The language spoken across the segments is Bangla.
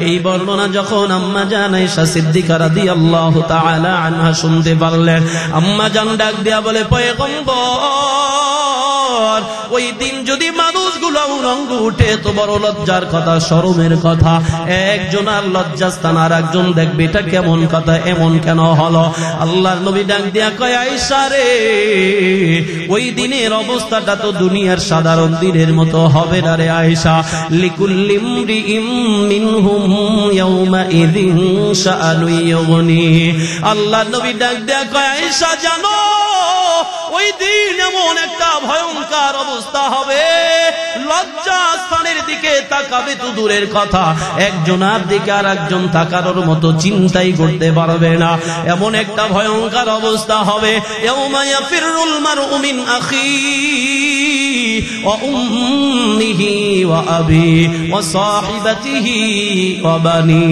এই বর্ণনা যখন আম্মা জান আয়েশা সিদ্দিকা রাদিয়াল্লাহু তাআলা আনহা শুনতে পারলেন, আম্মা জান ডাক দিয়া বলে, পয়গম্বর, ওই দিন যদি মানুষগুলো উলঙ্গ উঠে তো বড় লজ্জার কথা, শরমের কথা। একজন আর লজ্জাস্থান আর একজন দেখবে এটা কেমন কথা, এমন কেন হলো? আল্লাহর নবী ডাক দিয়া কয়, আয়েশা রে, ওই দিনের অবস্থাটা তো দুনিয়ার সাধারণ দিনের মতো হবে না রে আয়েশা। লিকুল্লি ইমরিইম মিনহুম ইয়াউমা ইযিন শাআনু ইউগনি। আল্লাহর নবী ডাক দিয়া কয়, আয়েশা জানো, ওই দিন এমন একটা ভয়ঙ্কর অবস্থা হবে, লজ্জা স্থানের দিকে তাকাবে তো দূরের কথা, একজনের দিকে আর একজন তাকানোর মতো চিন্তাই করতে পারবে না। এমন একটা ভয়ঙ্কর অবস্থা হবে, ইয়াউমা ইয়াফিরুল মারউ মিন আখিহি ওয়া উম্মিহি ওয়া আবিহি ওয়া সাহিবাতিহি ওয়া বানি।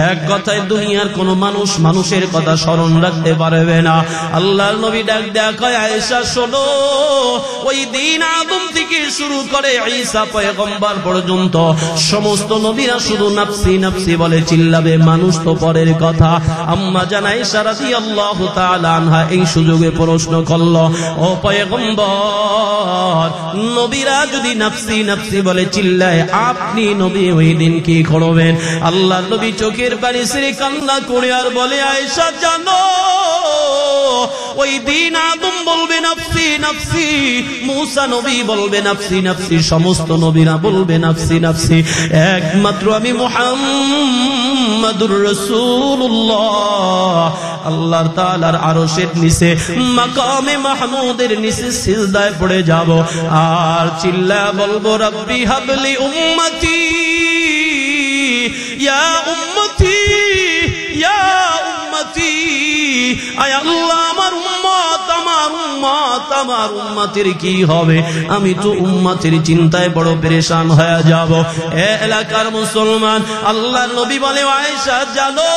এক কথায় দুনিয়ার কোন মানুষ মানুষের কথা স্মরণ রাখতে পারবে না। আল্লাহর নবী ডাক দেয়া কয়, আয়েশা শোনো, ওই দিন আদম থেকে শুরু করে ঈসা পয়গম্বর পর্যন্ত সমস্ত নবীরা শুধু নাফসি নাফসি বলে চিল্লাবে, মানুষ তো পরের কথা। আম্মা জান আয়েশা রাদিয়াল্লাহু তাআলা আনহা এই সুযোগে প্রশ্ন করল, ও পয়গম্বর, নবীরা যদি নাফসি নাফসি বলে চিল্লায়, আপনি নবী ওই দিন কি করবেন? আল্লাহর নবী চোখের পানি ছেড়ে কান্না করে আর বলে, আয়েশা জানো, ওই দিন আদম বলবে নাফসি নাফসি, মূসা নবী বলবে নাফসি নাফসি, সমস্ত নবীরা বলবে নাফসি নাফসি, একমাত্র আমি মুহাম্মাদুর রাসূলুল্লাহ আল্লাহর তাআলার আরশের নিচে মাকামে মাহমুদের নিচে সিজদায় পড়ে যাব আর চিল্লা বলবো, রব্বি হাবলি উম্মতি ইয়া উম্মতি ইয়া উম্মতি, আয় আল্লাহ আমার উম্মত, আমার উম্মত, আমার উম্মতের কি হবে? আমি তো উম্মতের চিন্তায় বড় পেরেশান হয়ে যাব। এ এলাকার মুসলমান, আল্লাহর নবী বলে, আয়েশা জানো,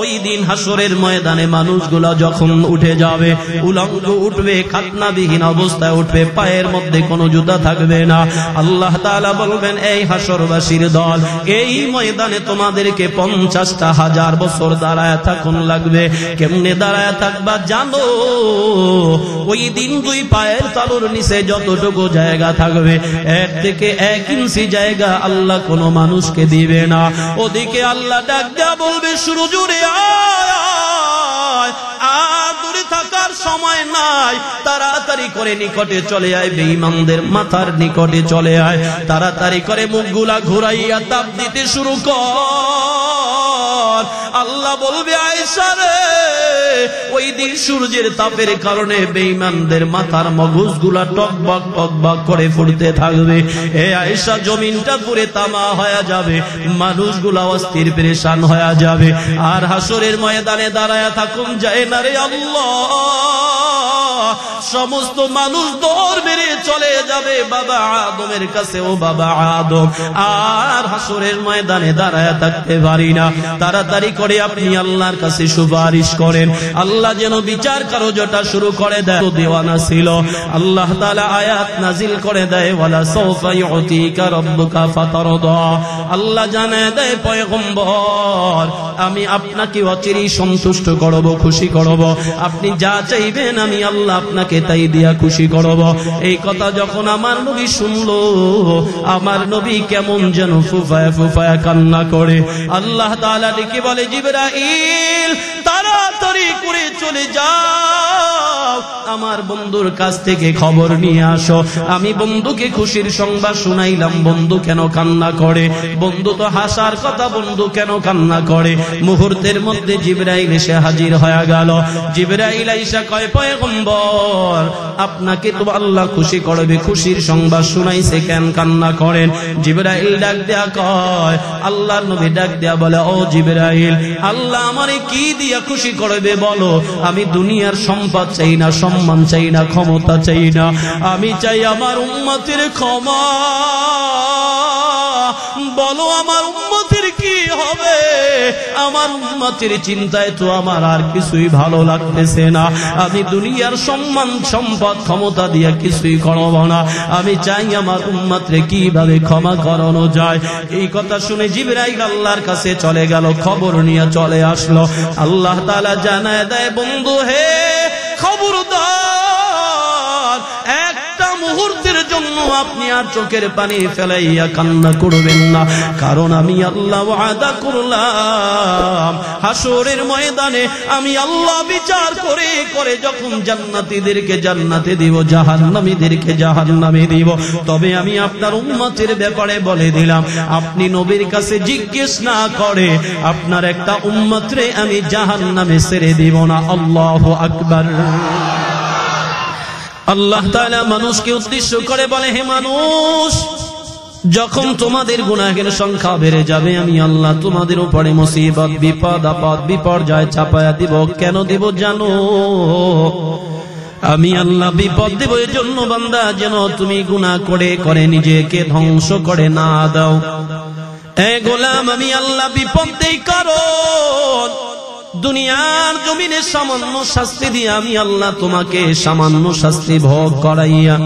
ওই দিন হাসরের ময়দানে মানুষগুলো যখন উঠে যাবে, উলঙ্গ উঠবে, খাতনাবিহীন অবস্থায় উঠবে, পায়ের মধ্যে কোনো জুতা থাকবে না। আল্লাহ তাআলা বলবেন, এই হাসরবাসীর দল, এই ময়দানে তোমাদেরকে 50,000 বছর দাঁড়ায় থাকুন লাগবে। কেমনে দাঁড়ায় থাকবা জানো? ওই দিন দুই পায়ের তালুর নিচে যতটুকু জায়গা থাকবে, এর থেকে 1 ইঞ্চি জায়গা আল্লাহ কোনো মানুষকে দিবে না। ওদিকে আল্লাহ ডাক দেয়া বলবে, শুরু জুড়ে আয়, আর দূরে থাকার সময় নাই, তাড়াতাড়ি করে নিকটে চলে আয়, বেঈমানদের মাথার নিকটে চলে আয়, তাড়াতাড়ি করে মুখগুলা ঘুরাইয়া তাপ দিতে শুরু কর। আল্লাহ বলবে, আয়েশা রে, ওই দিন সূর্যের তাপের কারণে বেঈমানদের মাথার মগজগুলা টকবক টকবক করে ফুটতে থাকবে। এ আয়েশা, জমিনটা পুরে তামা হয়ে যাবে, মানুষগুলা অস্থির পেরেশান হয়ে যাবে, আর হাসরের ময়দানে দাঁড়ায় থাকুন যায় না রে আল্লাহ। সমস্ত মানুষ দৌড় মেরে চলে যাবে বাবা আদমের কাছে, ও বাবা আদম, আর হাসরের ময়দানে দাঁড়ায় থাকতে পারি না। তাড়াতাড়ি করে আপনি আল্লাহর কাছে সুপারিশ করেন, আল্লাহ যেন বিচার কার্যটা শুরু করে দেয়। তো দেওয়ানা ছিল, আল্লাহ তাআলা আয়াত নাজিল করে দেয়, ওয়ালা সাওফা ইউতিকা রাব্বুকা ফাতারদা। আল্লাহ জানায় দেয়, পয়গম্বর, আমি আপনাকে অচিরেই সন্তুষ্ট করব, খুশি করব, আপনি যা চাইবেন আমি আল্লাহ আপনাকে তাই দিয়া খুশি করব। এই কথা যখন আমার নবী শুনলো, আমার নবী কেমন যেন ফুফায়া ফুফায়া কান্না করে। আল্লাহ তাআলা ডেকে বলে, জিবরাইল, তাড়াতাড়ি করে চলে যাও, আমার বন্ধুর কাছ থেকে খবর নিয়ে আসো। আমি বন্ধুকে খুশির সংবাদ শুনাইলাম, বন্ধু কেন কান্না করে? বন্ধু তো হাসার কথা, বন্ধু কেন কান্না করে? মুহূর্তের মধ্যে জিবরাইল এসে হাজির হয়ে গেল। জিবরাইল আইসা কয়, পয়গম্বর, আপনাকে তো আল্লাহ খুশি করবে, খুশির সংবাদ শুনাইছে, কেন কান্না করেন? জিবরাইল ডাক দেয়া কয়, আল্লাহর নবী ডাক দেয়া বলে, ও জিবরাইল, আল্লাহ আমারে কি দিয়া খুশি করবে বলো? আমি দুনিয়ার সম্পদ চাই না, সম্মান চাই না, ক্ষমতা চাই না, আমি চাই আমার উম্মতের ক্ষমা। বলো আমার উম্মতের কি হবে? আমার উম্মতের চিন্তায় তো আমার আর কিছুই ভালো লাগতেছে না। আমি দুনিয়ার সম্মান সম্পদ ক্ষমতা দিয়ে কিছুই করব না। আমি চাই আমার উম্মতরে কিভাবে ক্ষমা করানো যায়। এই কথা শুনে জিবরাইল আল্লাহর কাছে চলে গেল, খবর নিয়ে চলে আসলো। আল্লাহ তাআলা জানায় দেয়, বন্ধু হে, খবরদার একটা মুহূর্তের জন্য আপনি আর চোখের পানি ফেলাইয়া কান্না করবেন না, কারণ আমি আল্লাহ ওয়াদা করলাম হাসরের ময়দানে আমি আল্লাহ বিচার করে করে যখন জান্নাতীদেরকে জান্নাতে দিব, জাহান্নামীদেরকে জাহান্নামে দিব, তবে আমি আপনার উম্মতের ব্যাপারে বলে দিলাম, আপনি নবীর কাছে জিজ্ঞেস না করে আপনার একটা উম্মতরে আমি জাহান্নামে ছেড়ে দিব না। আল্লাহু আকবার। আল্লাহ তাআলা মানুষকে উদ্দেশ্য করে বলে, হে মানুষ, যখন তোমাদের গুনাহের সংখ্যা বেড়ে যাবে আমি আল্লাহ তোমাদের উপরে মুসিবত, বিপদ আপদ, বিপর্যয় চাপায়া দিব। কেন দিব জানো? আমি আল্লাহ বিপদ দেব এর জন্য বান্দা যেন তুমি গুনাহ করে করে নিজেকে ধ্বংস করে না দাও। এ গোলাম, আমি আল্লাহ বিপদ দেই কারণ দুনিয়ার জমিনে সামান্য শাস্তি দিয়ে আমি আল্লাহ তোমাকে সামান্য শাস্তি ভোগ করাইয়া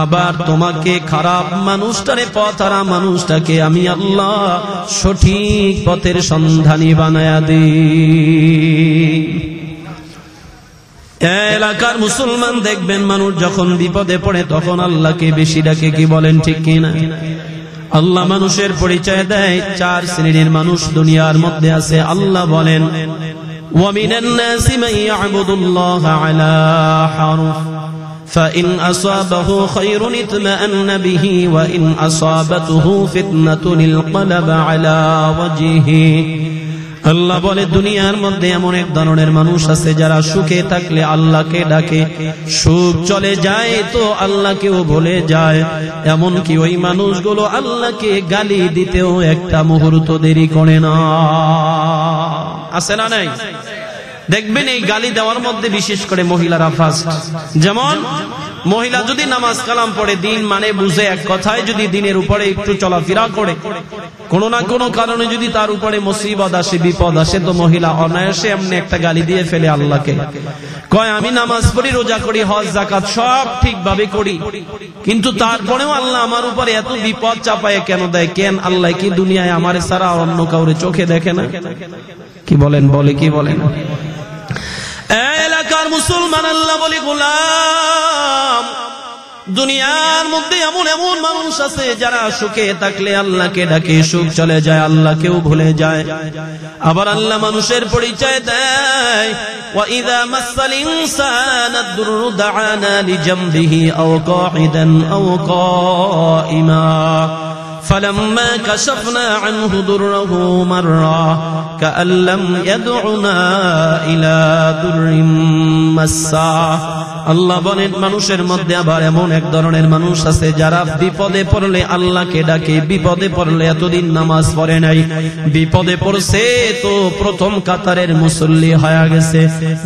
আবার তোমাকে খারাপ মানুষটারে, পথহারা মানুষটাকে আমি আল্লাহ সঠিক পথের সন্ধানী বানায়া দিই। এলাকার মুসলমান দেখবেন মানুষ যখন বিপদে পড়ে তখন আল্লাহকে বেশি ডাকে, কি বলেন ঠিক কিনা? আল্লাহ মানুষের পরিচয় দেয়, চার শ্রেণীর মানুষ দুনিয়ার মধ্যে আছে। আল্লাহ বলেন, وَمِنَ النَّاسِ مَن يَعْبُدُ اللَّهَ عَلَى حَرْفٍ فَإِنْ أَصَابَهُ خَيْرٌ اطْمَأَنَّ بِهِ وَإِنْ أَصَابَتْهُ فِتْنَةٌ انقلب على وجهه। আল্লাহ বলে, দুনিয়ার মধ্যে এমন এক ধরনের মানুষ আছে যারা সুখে থাকলে আল্লাহকে ডাকে, সুখ চলে যায় তো আল্লাহকেও ভুলে যায়। এমনকি ওই মানুষগুলো আল্লাহকে গালি দিতেও একটা মুহূর্ত দেরি করে না। আছে না নাই? দেখবেন এই গালি দেওয়ার মধ্যে বিশেষ করে মহিলারা ফার্স্ট। যেমন মহিলা যদি নামাজ কালাম পড়ে, দিন মানে বুঝে, এক কথায় যদি দিনের উপরে একটু চলাফেরা করে, কোন না কোন কারণে যদি তার উপরে মুসিবত আসে, বিপদ আসে, তো মহিলা অনায়াসে এমনি একটা গালি দিয়ে ফেলে আল্লাহকে। কয়, আমি নামাজ পড়ি, রোজা করি, হজ যাকাত সব ঠিকভাবে করি, কিন্তু তারপরেও আল্লাহ আমার উপরে এত বিপদ চাপায় কেন দেয়? কেন আল্লাহ কি দুনিয়ায় আমার ছাড়া অন্য কাউরে চোখে দেখে না? কি বলেন? বলে কি বলেন? এলাকার মুসলমান আল্লাহ বলি, গোলাম, দুনিয়ার মধ্যে এমন এমন মানুষ আছে যারা সুখে থাকলে আল্লাহকে ডাকে, সুখ চলে যায় আল্লাহকেও ভুলে যায়। আবার আল্লাহ মানুষের পরিচয় দেয়, وَإِذَا مَسَّ الْإِنسَانَ الضُّرُّ دَعَانَا لِجَنبِهِ أَوْ قَاعِدًا أَوْ قَائِمًا فَلَمَّا كَشَفْنَا عَنْهُ ضُرَّهُ مَرَّ كَأَن لَّمْ يَدْعُنَا إِلَى ضُرٍّ مَّسَّهُ। আল্লাহ বলেন, মানুষের মধ্যে আবার এমন এক ধরনের মানুষ আছে যারা বিপদে পড়লে আল্লাহকে ডাকে, বিপদে পড়লে এতদিন নামাজ পড়ে নাই, বিপদে পড়ছে তো প্রথম কাতারের মুসল্লি হয়ে গেছে,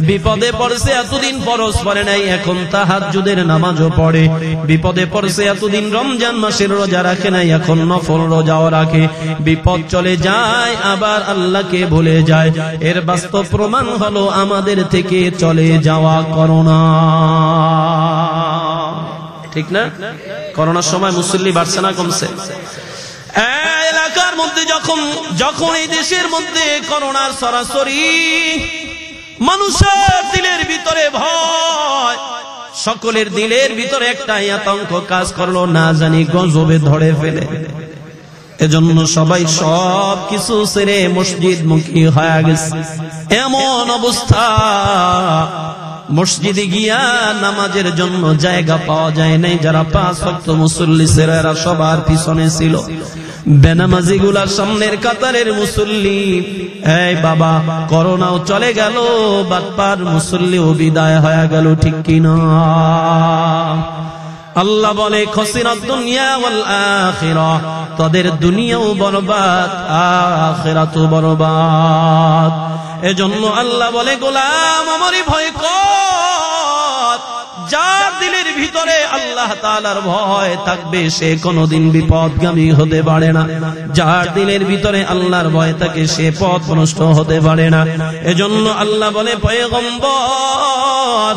বিপদে পড়ছে এতদিন ফরজ পড়ে নাই, এখন তাহাজ্জুদের নামাজও পড়ে, বিপদে পড়ছে এতদিন রমজান মাসের রোজা রাখে নাই, এখন নফল রোজাও রাখে, বিপদ চলে যায় আবার আল্লাহকে ভুলে যায়। এর বাস্তব প্রমাণ হলো আমাদের থেকে চলে যাওয়া করোনা। ঠিক না? করোনার সময় মুসল্লি বাড়ছে না কমছে? এলাকার মধ্যে যখন এই দেশের মধ্যে করোনার সরাসরি, মানুষের দিলের ভিতরে ভয়, সকলের দিলের ভিতরে একটা আতঙ্ক কাজ করলো, না জানি গজবে ধরে ফেলে। এজন্য সবাই সব কিছু ছেড়ে মসজিদ মুখী হয়ে গেছে। এমন অবস্থা, মসজিদে গিয়া নামাজের জন্য জায়গা পাওয়া যায় নাই। যারা 5 ওয়াক্ত মুসল্লি ছিল এরা সবার পিছনে ছিল, বেনামাজি গুলার সামনের কাতারের মুসল্লি। এই বাবা, করোনাও চলে গেল, বাটপার মুসল্লিও বিদায় হয়ে গেল, ঠিক কিনা? আল্লাহ বলে, খসিরাত দুনিয়া ওয়াল আখিরাহ, তাদের দুনিয়াও বরবাদ, আখিরাতও বরবাদ। এজন্য আল্লাহ বলে, গোলাম আমারই ভয় কর, যার দিলের ভিতরে আল্লাহ তাআলার ভয় থাকবে সে কোনোদিন বিপদগামী হতে পারে না। যার দিলের ভিতরে আল্লাহর ভয় থাকে সে পথভ্রষ্ট হতে পারে না। এজন্য আল্লাহ বলে পয়গম্বর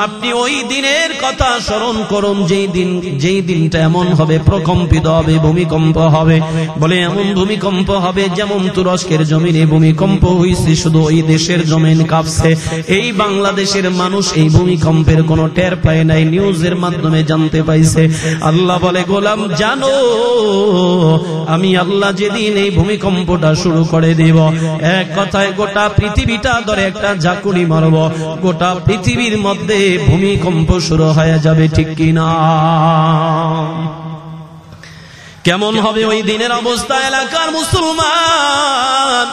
আপনি ওই দিনের কথা স্মরণ করুন যেই দিনটা এমন হবে, প্রকম্পিত হবে, ভূমিকম্প হবে। বলে এমন ভূমিকম্প হবে যেমন তুরস্কের জমিনে ভূমিকম্প হয়েছে, শুধু ওই দেশের জমিন কাঁপছে। এই বাংলাদেশের মানুষ এই ভূমিকম্পের কোনো টের পায় নাই, নিউজের মাধ্যমে জানতে পাইছে। আল্লাহ বলে গোলাম জানো আমি আল্লাহ যেদিন এই ভূমিকম্পটা শুরু করে দিব, এক কথায় গোটা পৃথিবীটা ধরে একটা ঝাঁকুনি মারব, গোটা পৃথিবীর মধ্যে ভূমিকম্প শুরু হয়ে যাবে। ঠিক কিনা? কেমন হবে ওই দিনের অবস্থা? এলাকার মুসলমান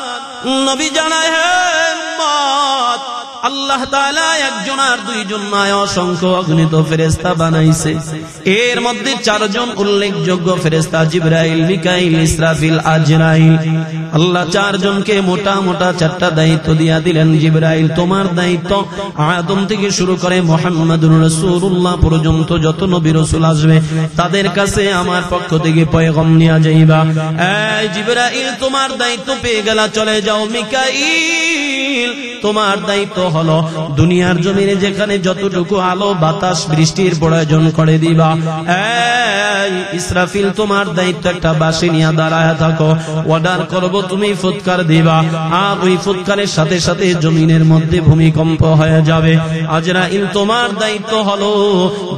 নবী জানায় হে উম্মত, আল্লাহ তাআলা একজন আর দুইজন নয় অসংখ্য অগণিত ফেরেশতা বানাইছে। এর মধ্যে চারজন উল্লেখযোগ্য ফেরেশতা জিবরাইল, মিকাইল, ইসরাফিল, আজরাইল। আল্লাহ চারজনকে মোটা মোটা চারটা দায়িত্ব দিয়া দিলেন। জিবরাইল তোমার দায়িত্ব আদম থেকে শুরু করে মুহাম্মদুর রাসূলুল্লাহ পর্যন্ত যত নবী রাসূল আসবে তাদের কাছে আমার পক্ষ থেকে পয়গাম নিয়ে যাইবা। এই জিবরাইল তোমার দায়িত্ব পেয়ে গেলা, চলে যাও। মিকাইল তোমার দায়িত্ব হলো দুনিয়ার জমিনে যেখানে যতটুকু আলো বাতাস বৃষ্টির প্রয়োজন করে দিবা। এই ইসরাফিল তোমার দায়িত্ব একটা বাঁশি নিয়ে দাঁড়ায় থাকো, অর্ডার করব তুমি ফুৎকার দিবা, আর ওই ফুৎকারের সাথে সাথে জমিনের মধ্যে ভূমিকম্প হয়ে যাবে। আজরাইল তোমার দায়িত্ব হলো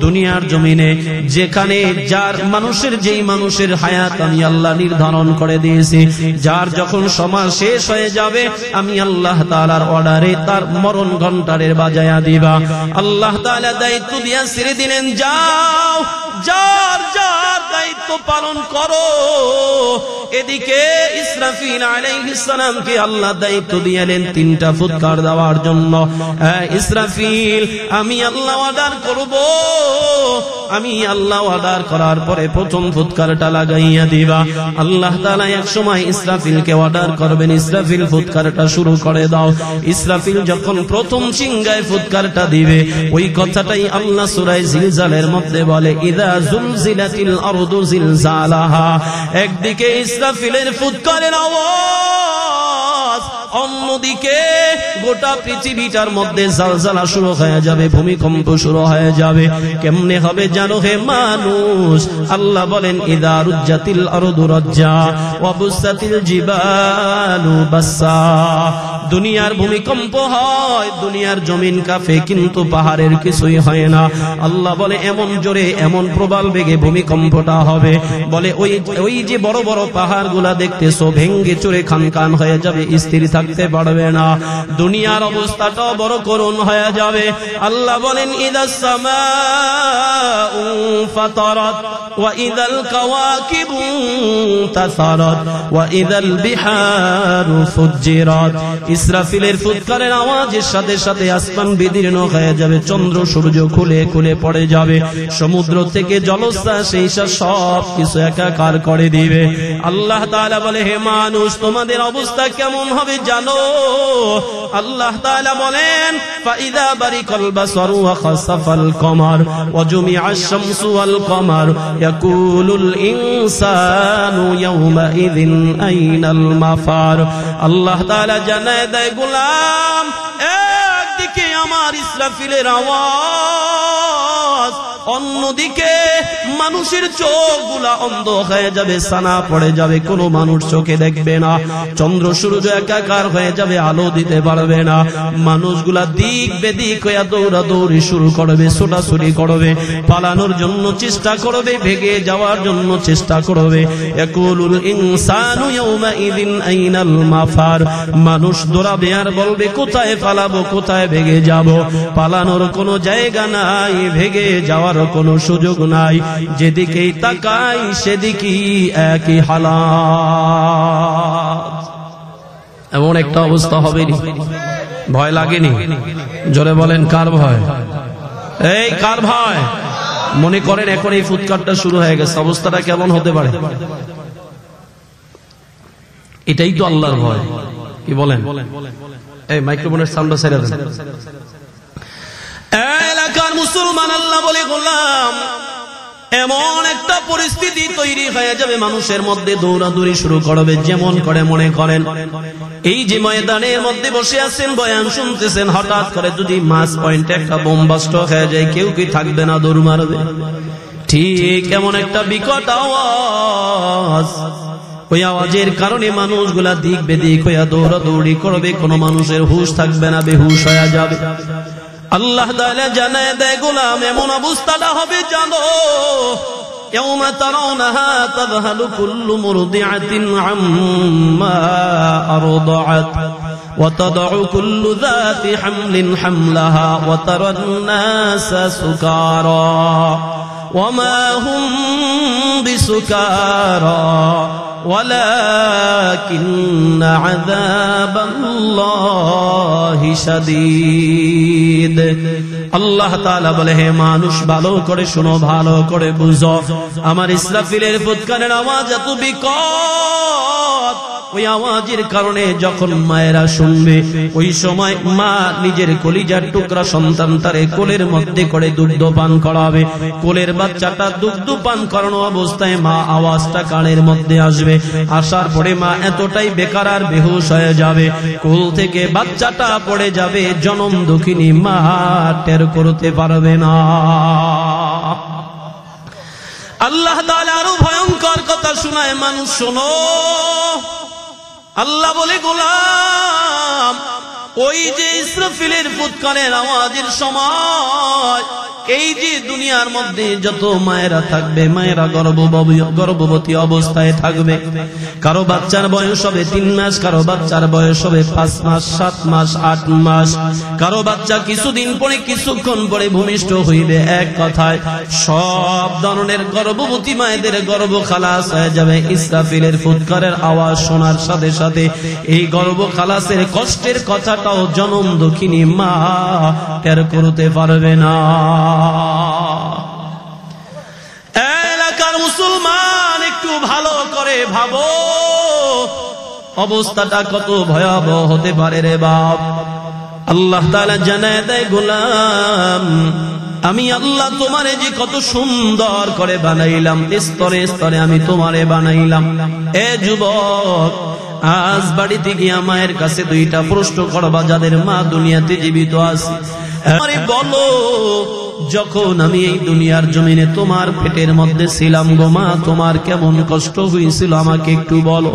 দুনিয়ার জমিনে যেখানে যার মানুষের যেই মানুষের হায়াত আমি আল্লাহ নির্ধারণ করে দিয়েছি, যার যখন সময় শেষ হয়ে যাবে আমি আল্লাহ তাআলার অর্ডারে তার মরণ ঘন্টারের বাজায়া দিবা। আল্লাহ তাআলা দায়িত্ব দিয়া ছেড়ে দিলেন, যাও যার যার দায়িত্ব পালন করো। এদিকে ইসরাফিল আলাইহিস সালামকে আল্লাহ দায়িত্ব দিলেন তিনটা ফুৎকার দেওয়ার জন্য। ইসরাফিল আমি আল্লাহ অর্ডার করব, আমি আল্লাহ অর্ডার করার পরে প্রথম ফুৎকারটা লাগাইয়া দিবা। আল্লাহ তাআলা এক সময় ইসরাফিলকে অর্ডার করবেন, ইসরাফিল ফুৎকারটা শুরু করে দাও। ইসরাফিল যখন প্রথম সিংহায় ফুৎকারটা দিবে ওই কথাটাই আল্লাহ সূরা জিলজালের মধ্যে বলে, ইযা জুলজিলাতিল আরদু জিলজালাহা। একদিকে ইসরাফিলের ফুৎকারের আওয়াজ, অন্যদিকে গোটা পৃথিবীটার মধ্যে জালজালা শুরু হয়ে যাবে, ভূমিকম্প শুরু হয়ে যাবে। কেমনে হবে জানো হে মানুষ? আল্লাহ বলেন, ইযা রুজ্জাতিল আরদু রাজ্জা ওয়া বুসাতিল জিবালু বাসা। দুনিয়ার ভূমিকম্প হয়, দুনিয়ার জমিন কাঁপে, কিন্তু পাহাড়ের কিছুই হয় না। আল্লাহ বলে এমন জোরে এমন প্রবল বেগে ভূমিকম্পটা হবে, বলে ওই যে বড় বড় পাহাড়গুলা দেখতেছো ভেঙ্গে চুরে খান খান হয়ে যাবে, স্থির থাকতে পারবে না। দুনিয়ার অবস্থাটাও বড় করুণ হয়ে যাবে। আল্লাহ বলেন, ইদাস সামাউ ফাতারাত ওয়া ইদাল কাওয়াকিবু তাসারাত ওয়া ইদাল বিহারু ফুজ্জিরাত। ইসরাফিলের ফুৎকারের আওয়াজের সাথে সাথে আসমান বিদীর্ণ হয়ে যাবে, চন্দ্র সূর্য খুলে খুলে পড়ে যাবে, সমুদ্র থেকে জলস্রোত সেই সব কিছু একাকার করে দিবে। আল্লাহ তাআলা বলে, হে মানুষ তোমাদের অবস্থা কেমন হবে জানো? আল্লাহ তাআলা বলেন, ফাইদা বারিকাল বাসারু ওয়া খাসাফাল কমার ওয়া জুমিআশ শামসু ওয়াল কমার ইয়াকুলুল ইনসানু ইয়াওমা ইযিন আইনাল মাফার। আল্লাহ তাআলা জানায় দেয়, গোলাম একদিকে আমার ইসরাফিলের আওয়াজ, অন্যদিকে মানুষের চোখগুলা অন্ধ হয়ে যাবে, সানা পড়ে যাবে, কোনো মানুষ চোখে দেখবে না, চন্দ্র সূর্য একাকার হয়ে যাবে, আলো দিতে পারবে না। মানুষগুলা দিক বেদিক হয়ে দৌড়াদৌড়ি শুরু করবে, ছোটাছুটি করবে, পালানোর জন্য চেষ্টা করবে, ভেগে যাওয়ার জন্য চেষ্টা করবে। ইয়াকুলুল ইনসানু ইয়াওমা ইযিন আইনাল মাফার। মানুষ দৌড়াবে আর বলবে কোথায় পালাবো, কোথায় ভেগে যাব। পালানোর কোনো জায়গা নাই, ভেগে যাওয়ার কোনো সুযোগ নাই, যেদিকেই তাকাই সেদিকেই একই হালাত। এমন একটা অবস্থা হবে, ভয় লাগেনি? জোরে বলেন, কার ভয়? এই কার ভয়? মনে করেন এখন এই ফুৎকারটা শুরু হয়ে গেছে, অবস্থাটা কেমন হতে পারে? এটাই তো আল্লাহর ভয়। কি বলেন? এই মাইক্রোফোনের সাউন্ডটা ছেড়ে দেন। এলাকার এলাকার মুসলমান, আল্লাহ বলে গোলাম এমন একটা পরিস্থিতি তৈরি হয়ে যাবে, মানুষের মধ্যে দৌড়াদৌড়ি শুরু করবে। যেমন করে মনে করেন এই যে ময়দানের মধ্যে বসে আছেন, বয়ান শুনতেছেন, হঠাৎ করে যদি মাস পয়েন্টে একটা বোমবাস্ট হয়ে যায়, কেউ কি থাকবে না, দৌড় মারবে। ঠিক এমন একটা বিকট আওয়াজ, ওই আওয়াজের কারণে মানুষগুলা দিক বেদিক হইয়া দৌড়াদৌড়ি করবে, কোনো মানুষের হুঁশ থাকবে না, বেহুশ হয়ে যাবে। আল্লাহ তাআলা জানায় দেয় গোলাম এমন অবস্থাটা হবে জানো, ইয়াউমা তারাউনাহা তাযহালু কুল্লু মুরদিআতিন আম্মা আরদাআত ওয়া তাদউ কুল্লু যাতি হামলিন হামলাহা ওয়া তারান নাসা সুকারা ওয়া মা হুম বিসুকারা ওয়ালাকিন্না আযাবাল্লাহি শাদীদ। আল্লাহ তাআলা বলে, হে মানুষ ভালো করে শোনো, ভালো করে বুঝো, আমার ইসরাফিলের ফুৎকারের আওয়াজ এত বিকট, ওই আওয়াজের কারণে যখন মায়েরা শুনবে, ওই সময় মা নিজের কলিজার টুকরা সন্তানটারে কোলের মধ্যে করে দুগ্ধ পান করাবে। কোলের বাচ্চাটা দুগ্ধ পান করানো অবস্থায় মা আওয়াজটা কানের মধ্যে আসবে, আসার পরে মা এতটাই বেকার আর বেহুশ হয়ে যাবে, কোল থেকে বাচ্চাটা পড়ে যাবে, জনম দুঃখিনী মা টের করতে পারবে না। আল্লাহ তাআলা আরো ভয়ঙ্কর কথা শোনায়, মানুষ শোনো, আল্লাহ বলে গোলাম ওই যে ইসরাফিলের ফুৎকারের আওয়াজের সময় এই যে দুনিয়ার মধ্যে যত মায়েরা থাকবে, মায়েরা গর্ভবতী অবস্থায় থাকবে, কারো বাচ্চার বয়স হবে 3 মাস, কারো বাচ্চার বয়স হবে 5 মাস, 7 মাস, 8 মাস, কারো বাচ্চা কিছুদিন পরে কিছুক্ষণ পরে ভূমিষ্ঠ হইবে। এক কথায় সব ধরনের গর্ভবতী মায়েদের গর্ভ খালাস হয়ে যাবে। ইসরাফিলের ফুৎকারের আওয়াজ শোনার সাথে সাথে এই গর্ভ খালাসের কষ্টের কথাটাও জনম দুঃখিনী মা টের করতে পারবে না। এলাকার মুসলমান একটু ভালো করে ভাবো, অবস্থাটা কত ভয়াবহ হতে পারে রে বাপ। আল্লাহ তাআলা জানায় দেয় গোলাম আমি আল্লাহ তোমারে যে কত সুন্দর করে বানাইলাম, স্তরে স্তরে আমি তোমারে বানাইলাম। এ যুবক, আজ বাড়িতে গিয়া মায়ের কাছে 2টা প্রশ্ন করবা, যাদের মা দুনিয়াতে জীবিত আছে। আরে বলো, যখন আমি এই দুনিয়ার জমিনে তোমার পেটের মধ্যে ছিলাম গো মা, তোমার কেমন কষ্ট হয়েছিল আমাকে একটু বলো।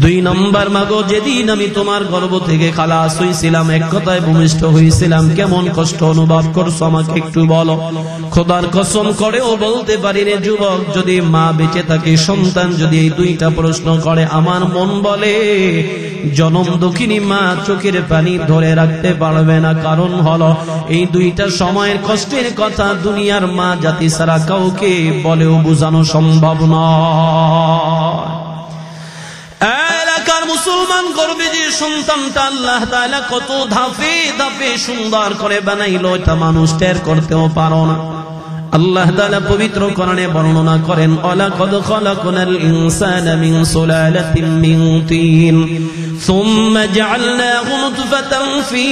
2 নম্বর মাগো, যেদিন আমি তোমার গর্ভ থেকে খালাস হয়েছিলাম, এক কথায় ভূমিষ্ঠ হয়েছিলাম, কেমন কষ্ট অনুভব করছো আমাকে একটু বলো। খোদার কসম করেও বলতে পারি রে যুবক, যদি মা বেঁচে থাকে, সন্তান যদি এই 2টা প্রশ্ন করে, আমার মন বলে জনম দুঃখিনী মা চোখের পানি ধরে রাখতে পারবে না। কারণ হলো এই 2টা সময়ের কষ্টের কথা দুনিয়ার মা জাতি ছাড়া কাউকে বলেও বোঝানো সম্ভব নয়। এলাকার মুসলমান করবে যে সন্তানটা আল্লাহ তাআলা কত ধাপে ধাপে সুন্দর করে বানাইলো, এটা মানুষ টের করতেও পারো না। আল্লাহ তাআলা পবিত্র কোরআনে বর্ণনা করেন, ওয়ালাকাদ খালাকনাল ইনসানা মিন সুলালাতিন মিন তিন সুম্মা জাআলনাহু নুতফাতান ফি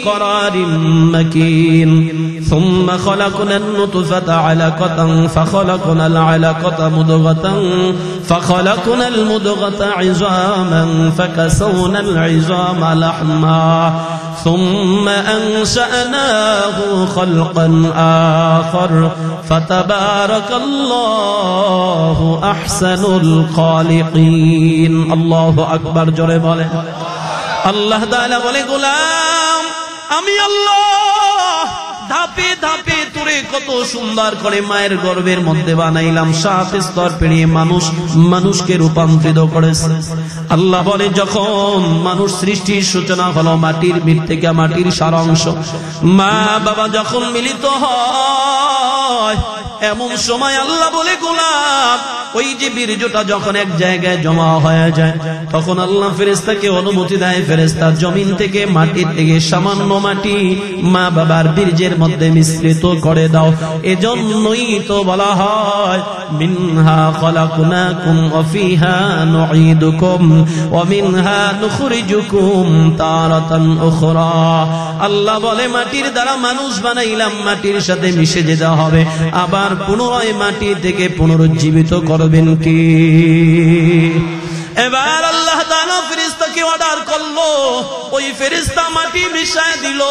করারিন মাকিন সুম্মা খালাকনান নুতফাতা আলাকাতান ফাখালাকনাল আলাকাতা মুদগাতান ফাখালাকনাল মুদগাতা ইযামান ফাকাসাওনাল ইযামা লাহমা ثم أنشأناه خلقا آخر فتبارك الله أحسن الخالقين الله أكبر জোরে বলে আল্লাহ তাআলা বলে গোলাম আমি আল্লাহ ধাপে ধাপে তোরে কত সুন্দর করে মায়ের গর্ভের মধ্যে বানাইলাম, 7 স্তর পেরিয়ে মানুষকে রূপান্তরিত করেছে। আল্লাহ বলে যখন মানুষ সৃষ্টির সূচনা হলো মাটির ভিত থেকে, মাটির সার অংশ, মা বাবা যখন মিলিত হয় এমন সময় আল্লাহ বলে গোলাম ওই যে বীর্যটা যখন এক জায়গায় জমা হয়ে যায় তখন আল্লাহ ফেরেশতাকে অনুমতি দেয়, ফেরেশতা জমিন থেকে মাটি থেকে সামান্য মাটি মা বাবার বীর্যের মধ্যে মিশ্রিত করে দাও। এজন্যই তো বলা হয় মিনহা খলাকনাকুম ওয়া ফিহা নুঈদুকুম ওয়া মিনহা নুখরিজুকুম তারাতান উখরা। আল্লাহ বলে মাটির দ্বারা মানুষ বানাইলাম, মাটির সাথে মিশে যেতে হবে, আবার পুনরায় মাটি থেকে পুনরুজ্জীবিত করবেন কি? এবার আল্লাহ তাআলা ফেরেশতাকে অর্ডার করলো, ওই ফেরেশতা মাটি মিশায় দিল।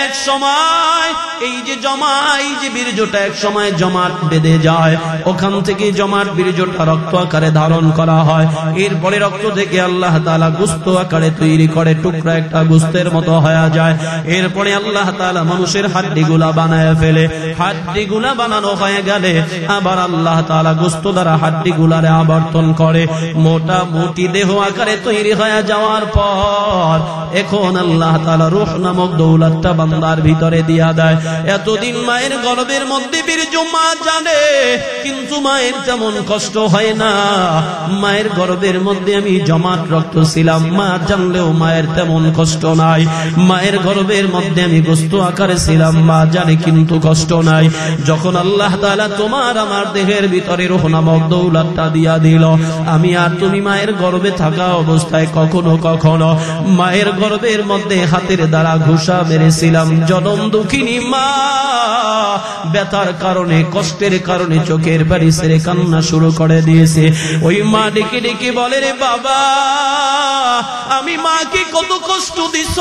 এক সময় এই যে বীর্যটা এক সময় জমাট বেঁধে যায়, ওখান থেকে জমাট বীর্যটা রক্ত আকারে ধারণ করা হয়। এরপরে রক্ত থেকে আল্লাহ তাআলা গোশত আকারে তৈরি করে, টুকরা একটা গোশতের মতো হয়ে যায়। এরপরে আল্লাহ তাআলা মানুষের হাড্ডিগুলা বানায় ফেলে। হাড্ডিগুলা বানানো হয়ে গেলে আবার আল্লাহ তাআলা গোশত দ্বারা হাড্ডিগুলারে আবর্তন করে। মোটামুটি দেহ আকারে তৈরি হয়ে যাওয়ার পর এখন আল্লাহ তাআলা রূহ নামক দৌলতটা বান্দার ভিতরে দিয়া দেয়। এতদিন মায়ের গর্ভের মধ্যে বীর্য মা জানে, কিন্তু মায়ের তেমন কষ্ট হয় না। মায়ের গর্ভের মধ্যে আমি জমাট রক্ত ছিলাম, মা জানলেও মায়ের তেমন কষ্ট নাই। মায়ের গর্ভের মধ্যে আমি গোশত আকারে ছিলাম, মা জানে কিন্তু কষ্ট নাই। যখন আল্লাহ তাআলা তোমার আমার দেহের ভিতরে রূহ নামক দৌলতটা দিয়া দিল, আমি আর তুমি মায়ের গর্ভে থাকা অবস্থায় কখনো কখনো মায়ের গর্ভের মধ্যে হাতের দ্বারা ঘুষা মেরেছিলাম। জনম দুঃখিনী মা ব্যথার কারণে কষ্টের কারণে চোখের বাড়ি ছেড়ে কান্না শুরু করে দিয়েছে। ওই মা ডেকে ডেকে বলে, রে বাবা আমি মাকে কত কষ্ট দিছ,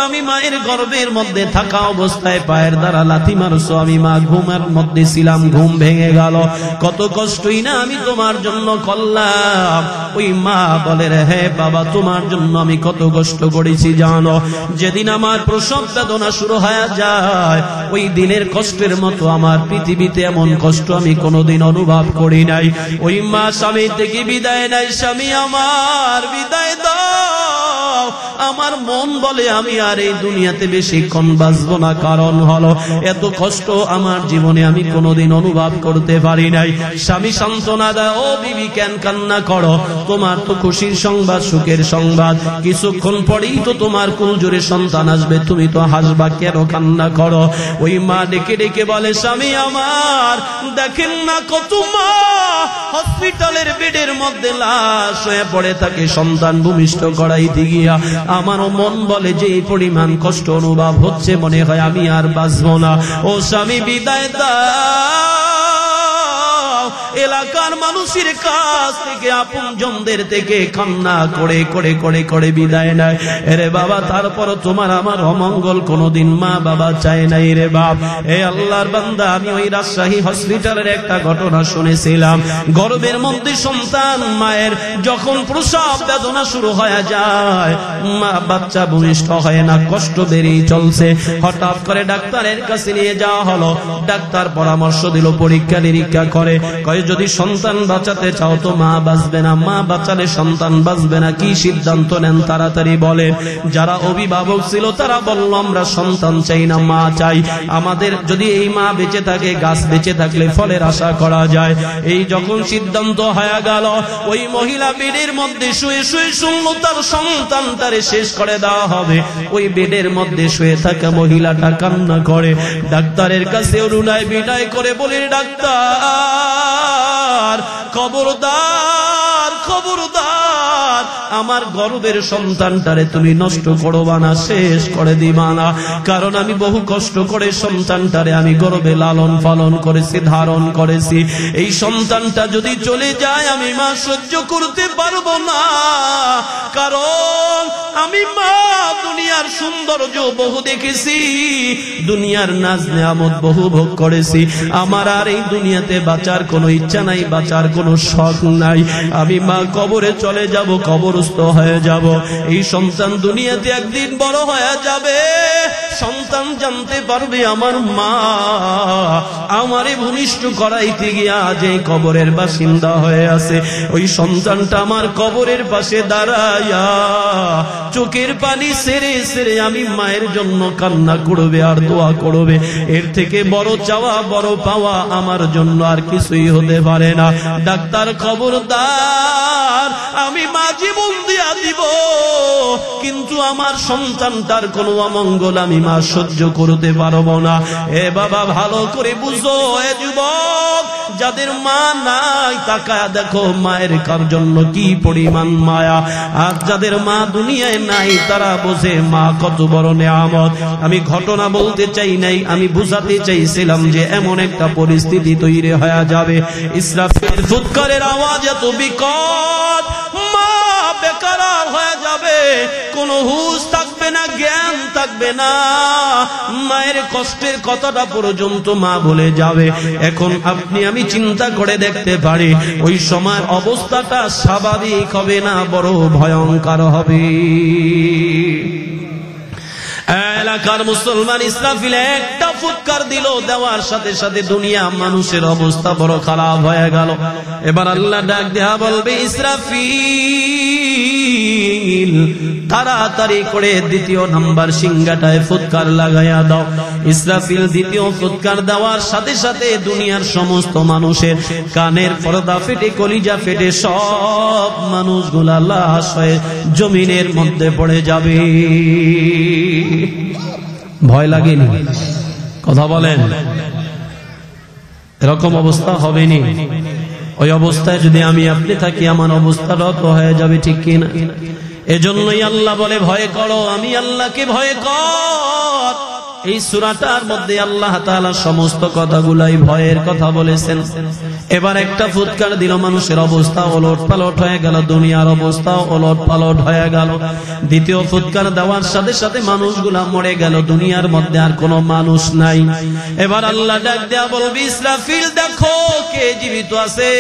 আমি মায়ের গর্ভের মধ্যে থাকা অবস্থায় পায়ের দ্বারা লাথি মারছো, আমি মা ঘুমের মধ্যে ছিলাম, ঘুম ভেঙে গেল, কত কষ্টই না আমি তোমার জন্য করলাম। ওই মা বলে, রে হে বাবা তোমার জন্য আমি কত কষ্ট করেছি জানো? যেদিন আমার প্রসব বেদনা শুরু হয়ে যায় ওই দিনের কষ্টের মতো আমার পৃথিবীতে এমন কষ্ট আমি কোনোদিন অনুভব করি নাই। ওই মা স্বামী থেকে বিদায় নেয়, স্বামী আমার বিদায় দাও। আমার মন বলে আমি আর এই দুনিয়াতে বেশিক্ষণ বাঁচব না, কারণ হলো এত কষ্ট আমার জীবনে আমি কোনোদিন অনুভব করতে পারি নাই। স্বামী সান্ত্বনা দেয়, ও বিবি কেন কান্না করো, তোমার তো খুশির সংবাদ, সুখের সংবাদ, কিছুক্ষণ পরেই তো তোমার কুলজোরে সন্তান আসবে, তুমি তো হাসবা, কেন কান্না করো? ওই মা ডেকে ডেকে বলে, স্বামী আমার দেখেন না কত মা হসপিটালের বেডের মধ্যে লাশ হয়ে পড়ে থাকে সন্তান ভূমিষ্ঠ করাইতে গিয়া। আমারও মন বলে যে এই পরিমাণ কষ্ট অনুভব হচ্ছে, মনে হয় আমি আর বাঁচবো না। ও স্বামী বিদায় দাও। এলাকার মানুষের কাছ থেকে আপনজনদের থেকে কান্না করে করে করে করে বিদায় নেয়। এরে বাবা তারপর তোমার আমার অমঙ্গল কোনোদিন মা বাবা চায় নাই রে বাপ। এ আল্লাহর বান্দা, আমি ওই রাজশাহী হসপিটালের একটা ঘটনা শুনেছিলাম। গর্ভের মধ্যে সন্তান মায়ের যখন প্রসব বেদনা শুরু হয়ে যায়, মা বাচ্চা ভূমিষ্ঠ হয় না, কষ্ট বেড়েই চলছে। হঠাৎ করে ডাক্তারের কাছে নিয়ে যাওয়া হলো। ডাক্তার পরামর্শ দিল, পরীক্ষা নিরীক্ষা করে, কয় যদি সন্তান বাঁচাতে চাও তো মা বাঁচবে না, মা বাঁচালে সন্তান বাঁচবে না। কি সিদ্ধান্ত নেন তাড়াতাড়ি বলেন। যারা অভিভাবক ছিল তারা বলল, আমরা সন্তান চাই না, মা চাই। আমাদের যদি এই মা বেঁচে থাকে, গাছ বেঁচে থাকলে ফলের আশা করা যায়। এই যখন সিদ্ধান্ত হয়ে গেল, ওই মহিলা বেডের মধ্যে শুয়ে শুয়ে শুনল তার সন্তানটারে শেষ করে দেওয়া হবে। ওই বেডের মধ্যে শুয়ে থাকা মহিলাটা কান্না করে, ডাক্তারের কাছে অনুনয় বিনয় করে বলে, ডাক্তার খবরদার খবরদার, আমার গর্ভের সন্তানটারে তুমি নষ্ট করবা না, শেষ করে দিবা না। কারণ আমি বহু কষ্ট করে সন্তানটারে আমি গর্ভে লালন পালন করেছি, ধারণ করেছি। এই সন্তানটা যদি চলে যায় আমি মা সহ্য করতে পারবো না। কারণ আমি মা দুনিয়ার সৌন্দর্য বহু দেখেছি, দুনিয়ার নাজ নেয়ামত বহু ভোগ করেছি। আমার আর এই দুনিয়াতে বাঁচার কোনো ইচ্ছা নাই, বাঁচার কোনো শখ নাই। আমি মা কবরে চলে যাব, কবরস্থ হয়ে যাব। এই সন্তান দুনিয়াতে একদিন বড় হয়ে যাবে, সন্তান জানতে পারবে আমার মা আমারে ভূমিষ্ঠ করাইতে গিয়া যে কবরের বাসিন্দা হয়ে আছে। ওই সন্তানটা আমার কবরের পাশে দাঁড়ায়া চোখের পানি ছেড়ে গেছে রে, আমি মায়ের জন্য কান্না করবে আর দোয়া করবে, এর থেকে বড় চাওয়া বড় পাওয়া আমার জন্য আর কিছুই হতে পারে না। ডাক্তার খবরদার, আমি মা জীবন দিয়া দিব, কিন্তু আমার সন্তানটার কোনো অমঙ্গল আমি মা সহ্য করতে পারবো না। এ বাবা ভালো করে বুঝো, এ যুবক যাদের মা নাই তাকায়া দেখো মায়ের কার জন্য কি পরিমাণ মায়া, আর যাদের মা দুনিয়ায় নাই তারা বোঝে মা কত বড় নেয়ামত। আমি ঘটনা বলতে চাই নাই, আমি বুঝাতে চাইছিলাম যে এমন একটা পরিস্থিতি তৈরি হয়ে যাবে, ইসরাফিল ফুৎকারের আওয়াজ এত বিকট, মা বেকার হয়ে যাবে, কোন হুঁশ থাকবে না, জ্ঞান থাকবে না, মায়ের কষ্টের কথাটা পর্যন্ত মা বলে যাবে। এখন আপনি আমি চিন্তা করে দেখতে পারি ওই সময় অবস্থাটা স্বাভাবিক হবে না, বড় ভয়ঙ্কর হবে। এলাকার মুসলমান ইসরাফিল একটা ফুৎকার দিল, দেওয়ার সাথে সাথে দুনিয়া মানুষের অবস্থা বড় খারাপ হয়ে গেল। এবার আল্লাহ ডাক দেয়া বলবে, ইসরাফিল তাড়াতাড়ি করে দ্বিতীয় নাম্বার সিংহাটায় ফুৎকার লাগাইয়া দাও। ইসরাফিল দ্বিতীয় ফুৎকার দেওয়ার সাথে সাথে দুনিয়ার সমস্ত মানুষের কানের পর্দা ফেটে কলিজা ফেটে সব মানুষগুলা লাশ হয়ে জমিনের মধ্যে পড়ে যাবে। ভয় লাগেনি? কথা বলেন। এরকম অবস্থা হবে নি? ওই অবস্থায় যদি আমি আপনি থাকি আমার অবস্থাটা তো হয়ে যাবে, ঠিক কিনা? এজন্যই আল্লাহ বলে ভয় করো, আমি আল্লাহকে ভয় কর। এই সূরাটার মধ্যে আল্লাহ তাআলা সমস্ত কথাগুলাই ভয়ের কথা বলেছেন। এবার একটা ফুৎকার দিল, মানুষের অবস্থা ওলট পালট হয়ে গেল, দুনিয়ার অবস্থা ওলট পালট হয়ে গেল। দ্বিতীয় ফুৎকার দেওয়ার সাথে সাথে মানুষগুলা মরে গেল, দুনিয়ার মধ্যে আর কোনো মানুষ নাই। এবার আল্লাহ ডাক দেয়া বলবে, ইসরাফিল দেখো কে জীবিত আছে।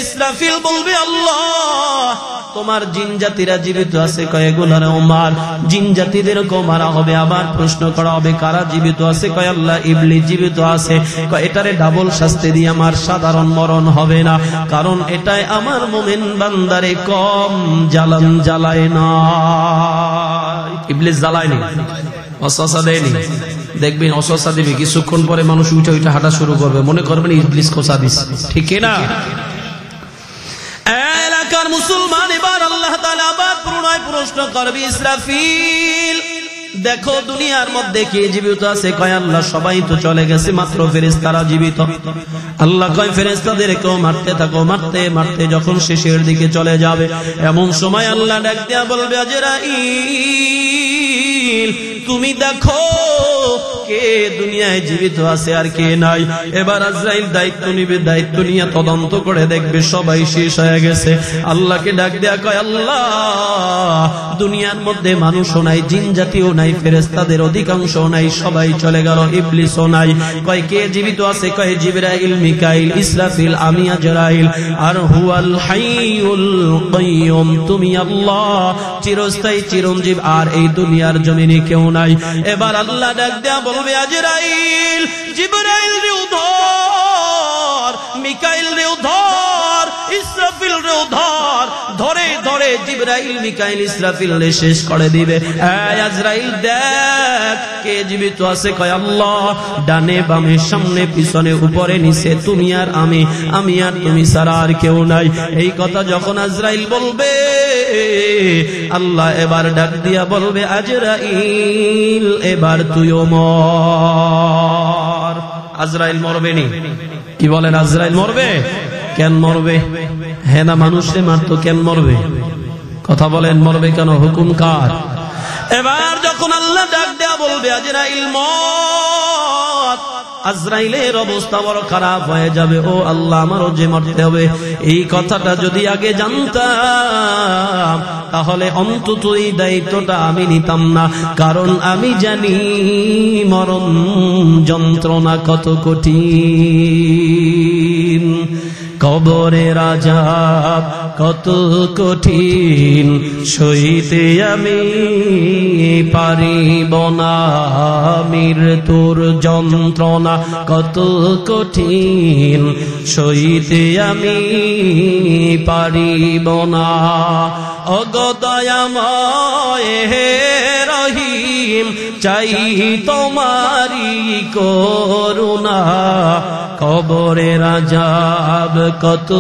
ইসরাফিল বলবে, আল্লাহ তোমার জিন জাতিরা জীবিত আছে, কয় এগুলারে মার, জিন জাতিদেরকেও মারা হবে। আবার প্রশ্ন করা হবে কারা জীবিত আছে, কয় আল্লাহ ইবলিস জীবিত আছে। কয় এটারে ডাবল শাস্তি দিয়ে আমার সাধারণ মরণ হবে না, কারণ এটাই আমার মুমিন বান্দারে কম জ্বালান জ্বালায় না। ইবলিস জ্বালায়নি, অসসা দেয়নি। দেখবেন অসসা দিবে, কিছুক্ষণ পরে মানুষ উঠে উঠে হাঁটা শুরু করবে, মনে করবেন ইবলিস খোঁচা দিচ্ছে, ঠিক না? এলাকার মুসলমান এবার আল্লাহ তাআলা আবার পুনরায় প্রশ্ন করবে, ইসরাফিল দেখো দুনিয়ার মধ্যে কে জীবিত আছে। কয় আল্লাহ সবাই তো চলে গেছে, মাত্র ফেরেশতারা জীবিত। আল্লাহ কয় ফেরেশতাদেরকেও মারতে থাকো, মারতে মারতে যখন শেষের দিকে চলে যাবে, এমন সময় আল্লাহ ডাক দেয়া বলবে, আজরাইল তুমি দেখো কে দুনিয়ায় জীবিত আছে আর কে নাই। এবার আজরাইল দায়িত্ব নিবে, দায়িত্ব নিয়ে তদন্ত করে দেখবে সবাই শেষ হয়ে গেছে। আল্লাহকে ডাক দেয়া কয়, আল্লাহ দুনিয়ার মধ্যে মানুষও নাই, জিন জাতিও নাই, ফেরেশতাদের অধিকাংশ নাই, সবাই চলে গেল, ইবলিসও নাই। কয় কে জীবিত আছে? কয় জিবরাইল, মিকাইল, ইসরাফিল, আমি আজরাইল। আর হুয়াল হাইয়ুল কাইয়ুম, তুমি আল্লাহ চিরস্থায়ী চিরঞ্জীব, আর এই দুনিয়ার জমিনে কেউ নাই। এবার আল্লাহ ডাক দেয়া বলবে, আজরাইল জিবরাইল রে ধর, মিকাইল রে ধর, ইসরাফিল রে ধর। ধরে ধরে জিবরাইল, মিকাইল, ইসরাফিল রে শেষ করে দিবে। এই আজরাইল দেখ কে জীবিত আছে। কয় আল্লাহ ডানে বামে সামনে পিছনে উপরে নিচে তুমি আর আমি, আমি আর তুমি ছাড়া আর কেউ নাই। এই কথা যখন আজরাইল বলবে, আল্লাহ এবার ডাক দিয়া বলবে, আজরাইল এবার তুইও মর। আজরাইল মরবে নি? কি বলেন, আজরাইল মরবে? কেন মরবে? হ্যাঁ না, মানুষে মারতো, কেন মরবে? কথা বলেন, মরবে কেন? হুকুম কার? এবার যখন আল্লাহ ডাক দেয়া বলবে, আজরাইল মর, আজরাইলের অবস্থা বড় খারাপ হয়ে যাবে। ও আল্লাহ আমারও যে মরতে হবে, এই কথাটা যদি আগে জানতাম তাহলে অন্তত এই দায়িত্বটা আমি নিতাম না, কারণ আমি জানি মরণ যন্ত্রণা কত কঠিন। কবরের আযাব কত কঠিন, সইতে আমি পারিব না। মৃত্যুর যন্ত্রণা কত কঠিন, সইতে আমি পারিব না। ওগো দয়াময় হে রহিম, চাই তোমারি করুণা। কবরের আযাব কত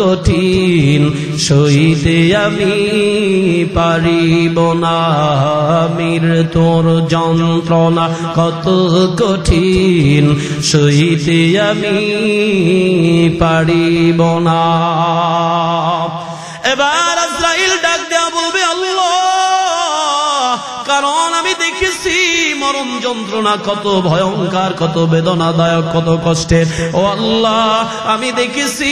কঠিন, সইতে আমি পারিব না। মৃত্যুর যন্ত্রণা কত কঠিন, সইতে আমি পারিব না। এবার আজরাইল ডাক দেয়া বলবে আল্লাহ, কারণ আমি দেখেছি মরণ যন্ত্রণা কত ভয়ঙ্কর, কত বেদনাদায়ক, কত কষ্টের। ও আল্লাহ, আমি দেখেছি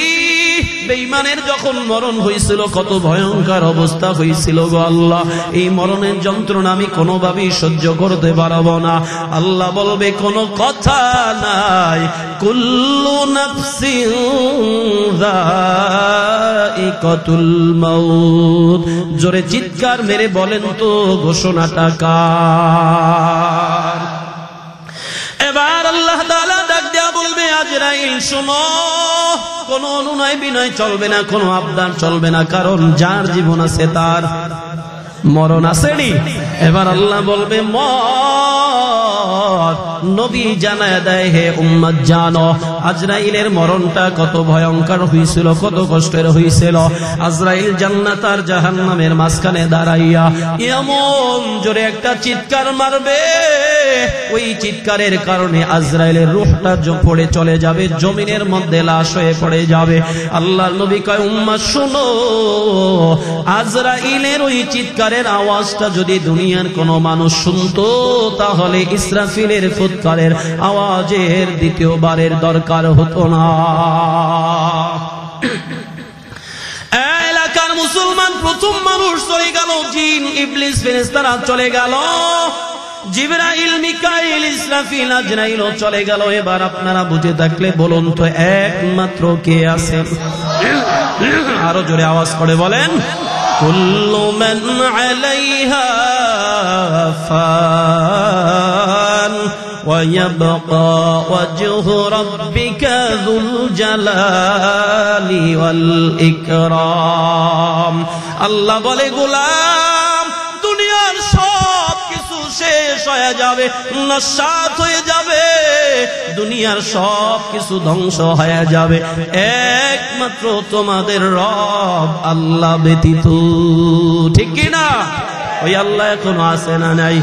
বেঈমানের যখন মরণ হয়েছিল কত ভয়ঙ্কর অবস্থা হয়েছিল গো আল্লাহ। এই মরণের যন্ত্রণা আমি কোনোভাবেই সহ্য করতে পারবো না। আল্লাহ বলবে কোনো কথা নাই, কুল্লু নাফসিন যায়িকাতুল মাউত। জোরে চিৎকার মেরে বলেন তো ঘোষণাটা কার? এবার আল্লাহ তাআলা ডাক দেয়া বলবে আজরাইল শোনো, কোনো অনুনয় বিনয় চলবে না, কোনো আবদার চলবে না, কারণ যার জীবন আছে তার মরণ আসেনি। এবার আল্লাহ বলবে মর। নবী জানায় দেয়, হে উম্মত জানো আজরাইলের মরণটা কত ভয়ঙ্কর হয়েছিল, কত কষ্টের হয়েছিল। আজরাইল জান্নাত আর জাহান্নামের মাঝখানে দাঁড়াইয়া এমন জোরে একটা চিৎকার মারবে, ওই চিৎকারের কারণে আজরাইলের রূহটা পড়ে চলে যাবে, জমিনের মধ্যে লাশ হয়ে পড়ে যাবে। আল্লাহর নবী কয় উম্মত শুনো, আজরাইলের ওই চিৎকারের আওয়াজটা যদি দুনিয়ার কোনো মানুষ শুনতো, তাহলে ইসরাফিলের ফুৎকারের আওয়াজের দ্বিতীয়বারের দরকার হতো না। এলাকার মুসলমান প্রথম মানুষ চলে গেল, জিন ইবলিস ফেরেশতারা চলে গেল, জিবরাইল মিকাইল ইসরাফিল আজরাইল চলে গেল। এবার আপনারা বুঝে থাকলে বলুন তো একমাত্র কে আছেন? আরো জোরে আওয়াজ করে বলেন, কুল্লু মান আলাইহা ফান ওয়া ইয়াবকা ওয়াজহু রাব্বিকা যুল জালালি ওয়াল ইকরাম। আল্লাহ বলে গোলাম, দুনিয়ার সব কিছু শেষ হয়ে যাবে, নস্যাৎ হয়ে যাবে, দুনিয়ার সব কিছু ধ্বংস হয়ে যাবে, একমাত্র তোমাদের রব আল্লাহ ব্যতীত। ঠিক কি না? ওই আল্লাহ এখনো আছে না নাই?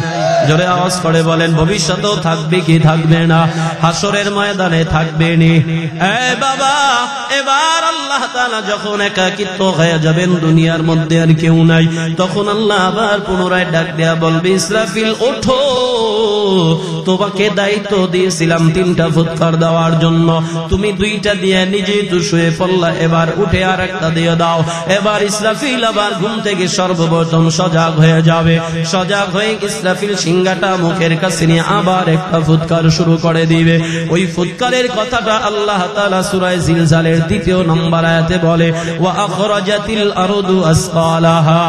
জোরে আওয়াজ করে বলেন, ভবিষ্যতেও থাকবে কি থাকবে না? হাসরের ময়দানে থাকবে নি? এ বাবা, এবার আল্লাহ তাআলা যখন একাকিত্ব হয়ে যাবেন, দুনিয়ার মধ্যে আর কেউ নাই, তখন আল্লাহ আবার পুনরায় ডাক দেয়া বলবে ইসরাফিল ওঠো, তোমাকে দায়িত্ব দিয়েছিলাম 3টা ফুৎকার দেওয়ার জন্য, তুমি 2টা দিয়ে নিজে তো শুয়ে পড়লা, এবার উঠে আর একটা দিয়ে দাও। এবার ইসরাফিল আবার ঘুম থেকে সর্বপ্রথম সজাগ হয়ে যাবে, সজাগ হয়ে ইসরাফিল সিংহাটা মুখের কাছে নিয়ে আবার একটা ফুৎকার শুরু করে দিবে। ওই ফুৎকারের কথাটা আল্লাহ তাআলা সূরা জিলজালের 2 নম্বর আয়াতে বলে, ওয়া আখরাজাতিল আরদু আসকালাহা।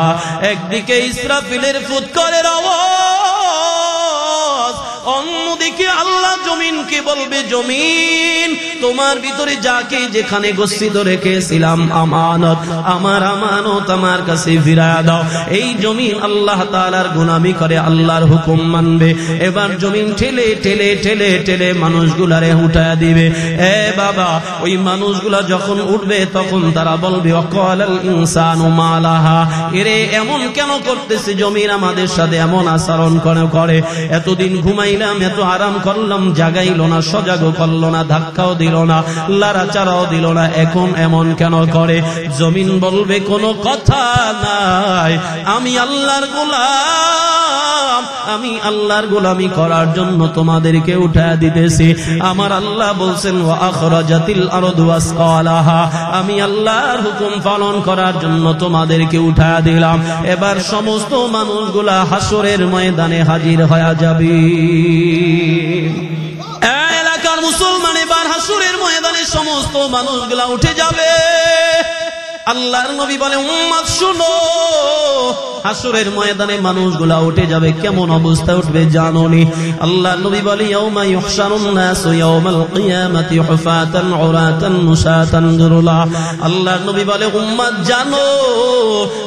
একদিকে ইসরাফিলের ফুৎকারের আওয়াজ, অন্যদিকে আল্লাহ জমিনকে বলবে জমিন তোমার ভিতরে যাকে যেখানে গচ্ছিত রেখেছিলাম আমানত, আমার আমানত আমার কাছে ফিরায়া দাও। এই জমিন আল্লাহ তাআলার গোলামি করে, আল্লাহর হুকুম মানবে। এবার জমিন ঠেলে ঠেলে ঠেলে ঠেলে মানুষগুলারে উঠায়া দিবে। এ বাবা, ওই মানুষগুলা যখন উঠবে তখন তারা বলবে অকালাল ইনসানু মালাহা, এরে এমন কেন করতেছে জমিন আমাদের সাথে এমন আচরণ করে? এতদিন ঘুমাইলাম, এত আরাম করলাম, জাগাইলো না, সজাগও করলো না, ধাক্কাও দিল না, লাড়াচাড়াও দিল না, এখন এমন কেন করে? জমিন বলবে কোনো কথা নাই, আমি আল্লাহর গোলাম, আমি আল্লাহর গোলামি করার জন্য তোমাদেরকে উঠায়া দিতেছি। আমার আল্লাহ বলছেন ওয়া আখরাজাতিল আরদু আসকালাহা, আমি আল্লাহর হুকুম পালন করার জন্য তোমাদেরকে উঠায়া দিলাম। এবার সমস্ত মানুষগুলা হাসরের ময়দানে হাজির হয়ে যাবে। এলাকার মুসলমান এবার হাসরের ময়দানে সমস্ত মানুষগুলা উঠে যাবে। আল্লাহর নবী বলে উম্মত শুনো, হাসরের ময়দানে মানুষগুলা উঠে যাবে, কেমন অবস্থা উঠবে জানোনি? আল্লাহর নবী বলে ইয়াউমা ইউহশারুন নাসু ইয়াউমাল কিয়ামাতি হুফাতান উরাতান মুসাতান গুরুলা। আল্লাহর নবী বলে উম্মত জানো,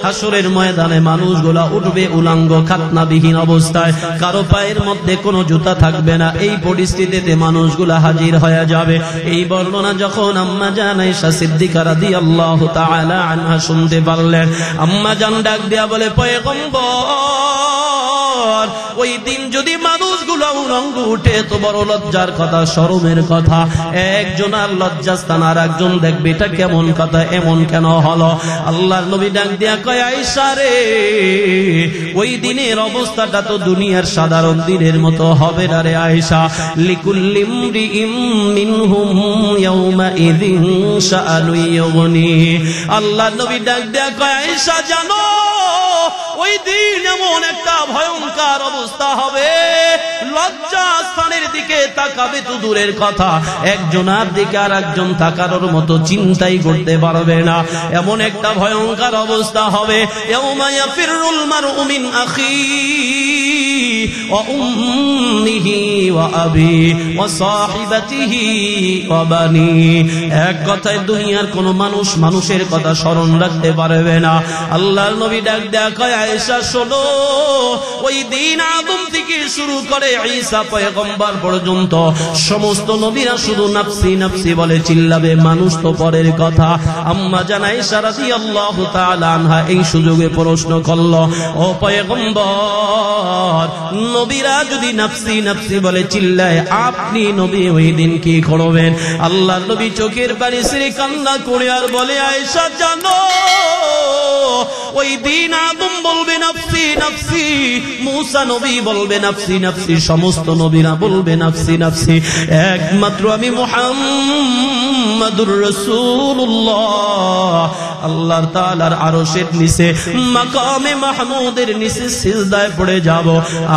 হাসরের ময়দানে মানুষগুলা উঠবে উলঙ্গ খাতনাবিহীন অবস্থায়, কারো পায়ের মধ্যে কোনো জুতা থাকবে না। এই পরিস্থিতিতে মানুষগুলা হাজির হয়ে যাবে। এই বর্ণনা যখন আম্মা জান আয়েশা সিদ্দিকা রাদিয়াল্লাহু তাআলা আনহা শুনতে পারলেন, আম্মা জান ডাক দিয়া বলে পয়গম্বর, ওই দিন যদি মানুষগুলো উলঙ্গ উঠে তো বড় লজ্জার কথা, শরমের কথা। একজন আর লজ্জাস্থান আর একজন দেখবে, এটা কেমন কথা, এমন কেন হলো? আল্লাহর নবী ডাক দিয়া কয় আয়েশা রে, ওই দিনের অবস্থাটা তো দুনিয়ার সাধারণ দিনের মতো হবে না রে আয়েশা। লিকুল্লি ইমরিইম মিনহুম ইয়াউমা ইযিন শাআনু ইউগনি। আল্লাহর নবী ডাক দিয়া কয় আয়েশা জানো, ওই দিন এমন একটা ভয়ঙ্কর অবস্থা হবে, লজ্জা স্থানের দিকে তাকাবে তো দূরের কথা, একজনের দিকে আর একজন তাকানোর মতো চিন্তাই করতে পারবে না। এমন একটা ভয়ঙ্কর অবস্থা হবে। ইয়াউমা ইয়াফিরুল মারউ মিন আখিহি ওয়া উম্মিহি ওয়া আবি ওয়া সাহিবাতিহি ওয়া বানি। এক কথায় দুনিয়ার কোন মানুষ মানুষের কথা স্মরণ রাখতে পারবে না। আল্লাহর নবী ডাক দেয়া কয় আয়েশা শোনো, ওই দিন আদম থেকে শুরু করে ঈসা পয়গম্বর পর্যন্ত সমস্ত নবীরা শুধু নাফসি নাফসি বলে চিল্লাবে, মানুষ তো পরের কথা। আম্মা জান আয়েশা রাদিয়াল্লাহু তাআলা আনহা এই সুযোগে প্রশ্ন করল, ও পয়গম্বর, নবীরা যদি নাফসি নাফসি বলে চিল্লায়, আপনি নবী ওই দিন কি করবেন? আল্লাহর নবী চোখের পানি ছেড়ে কান্না করে আর বলে আয়েশা জানো, ওই দিন আদম বলবে নাফসি নাফসি, মূসা নবী বলবে নাফসি নাফসি, সমস্ত নবীরা বলবে নাফসি নাফসি, একমাত্র আমি মুহাম্মাদুর রাসূলুল্লাহ আল্লাহর তাআলার আরশের নিচে মাকামে মাহমুদের নিচে সিজদায় পড়ে যাব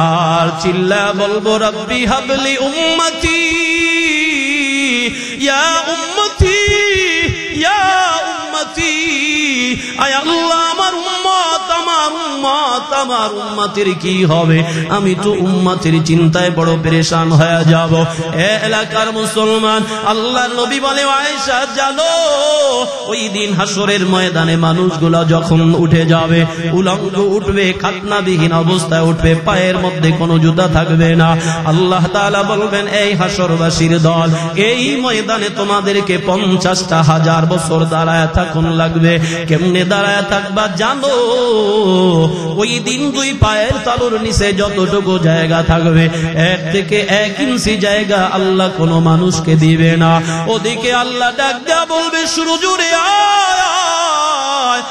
আর চিল্লা বলবো রব্বি হাবলি উম্মতি ইয়া উম্মতি ইয়া উম্মতি। আয় আল্লাহ, আমার উম্মত আমার উম্মত আমার উম্মতের কি হবে? আমি তো উম্মতের চিন্তায় বড় পেরেশান হয়ে যাব। এ এলাকার মুসলমান, আল্লাহর নবী বলে আয়েশা জানো, ওই দিন হাসরের ময়দানে মানুষগুলো যখন উঠে যাবে, উলঙ্গ উঠবে, খাতনাবিহীন অবস্থায় উঠবে, পায়ের মধ্যে কোনো জুতা থাকবে না। আল্লাহ তাআলা বলবেন, এই হাসরবাসীর দল, এই ময়দানে তোমাদেরকে 50,000 বছর দাঁড়ায় থাকুন লাগবে। কেমনে দাঁড়ায় থাকবা জানো? ওই দিন দুই পায়ের তালুর নিচে যতটুকু জায়গা থাকবে, 1 থেকে 1 ইঞ্চি জায়গা আল্লাহ কোনো মানুষকে দিবে না। ওদিকে আল্লাহ ডাক দেয়া বলবে, শুরু জুড়ে আয়,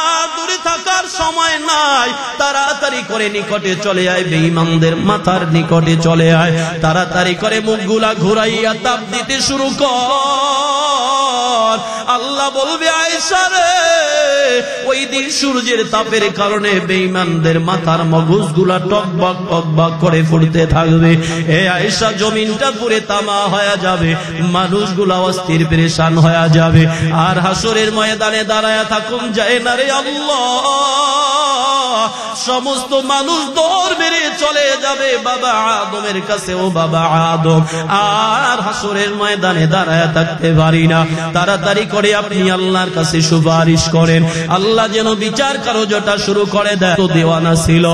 আর দূরে থাকার সময় নাই, তাড়াতাড়ি করে নিকটে চলে আয়, বেঈমানদের মাথার নিকটে চলে আয়, তাড়াতাড়ি করে মুখগুলা ঘুরাইয়া তাপ দিতে শুরু কর। আল্লাহ বলবে আয়েশা রে, ওই দিন সূর্যের তাপের কারণে বেঈমানদের মাথার মগজগুলা টকবক টকবক করে ফুটতে থাকবে। এ আয়েশা, জমিনটা পুরে তামা হয়ে যাবে, মানুষগুলা অস্থির পেরেশান হয়ে যাবে, আর হাসরের ময়দানে দাঁড়ায় থাকুন যায় না রে আল্লাহ। সমস্ত মানুষ দৌড় মেরে চলে যাবে বাবা আদমের কাছে, ও বাবা আদম, আর হাসরের ময়দানে দাঁড়ায় থাকতে পারি না। তাড়াতাড়ি করে আপনি আল্লাহর কাছে সুপারিশ করেন, আল্লাহ যেন বিচার কার্যটা শুরু করে দেয়। তো দেওয়ানা ছিল,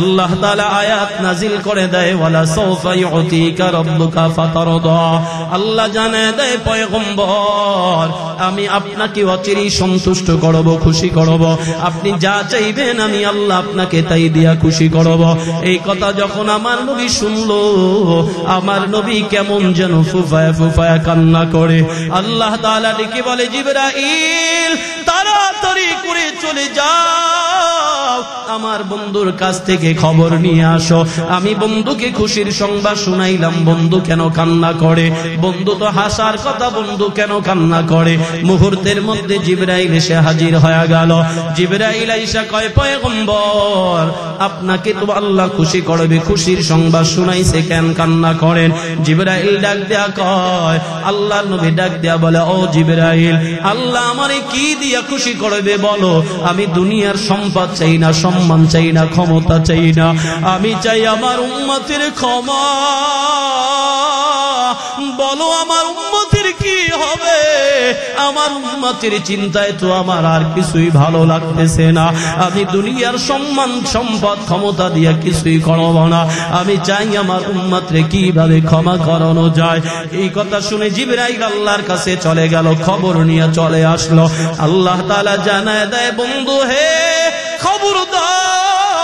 আল্লাহ তাআলা আয়াত নাজিল করে দেয়, ওয়ালা সাওফা ইউতিকা রাব্বুকা ফাতারদা। আল্লাহ জানায় দেয়, পয়গম্বর, আমি আপনাকে অচিরেই সন্তুষ্ট করব, খুশি করব, আপনি যা চাইবেন আমি আল্লাহ আপনাকে তাই দিয়া খুশি করব। এই কথা যখন আমার নবী শুনলো, আমার নবী কেমন যেন ফুফায়া ফুফায়া কান্না করে। আল্লাহ তাআলা ডেকে বলে, জিবরাইল তাড়াতাড়ি করে চলে যাও, আমার বন্ধুর কাছ থেকে খবর নিয়ে আসো। আমি বন্ধুকে খুশির সংবাদ শুনাইলাম, বন্ধু কেন কান্না করে? বন্ধু তো হাসার কথা, বন্ধু কেন কান্না করে? মুহূর্তের মধ্যে জিবরাইল এসে হাজির হয়ে গেল। জিবরাইল আইসা কয়, পয়গম্বর আপনাকে তো আল্লাহ খুশি করবে, খুশির সংবাদ শুনাইছে, কেন কান্না করেন? জিবরাইল ডাক দেয়া কয়, আল্লাহর নবী ডাক দেয়া বলে, ও জিবরাইল, আল্লাহ আমারে কি দিয়া খুশি করবে বলো? আমি দুনিয়ার সম্পদ চাই না, সম্মান চাই না, ক্ষমতা চাই না, আমি চাই আমার উম্মতের ক্ষমা। বলো আমার উম্মতের কি হবে? আমার উম্মতের চিন্তায় তো আমার আর কিছুই ভালো লাগতেছে না। আমি দুনিয়ার সম্মান সম্পদ ক্ষমতা দিয়ে কিছুই করব না, আমি চাই আমার উম্মতরে কিভাবে ক্ষমা করানো যায়। এই কথা শুনে জিবরাইল আল্লাহর কাছে চলে গেল, খবর নিয়ে চলে আসলো। আল্লাহ তাআলা জানায় দেয়, বন্ধু হে, খবরদার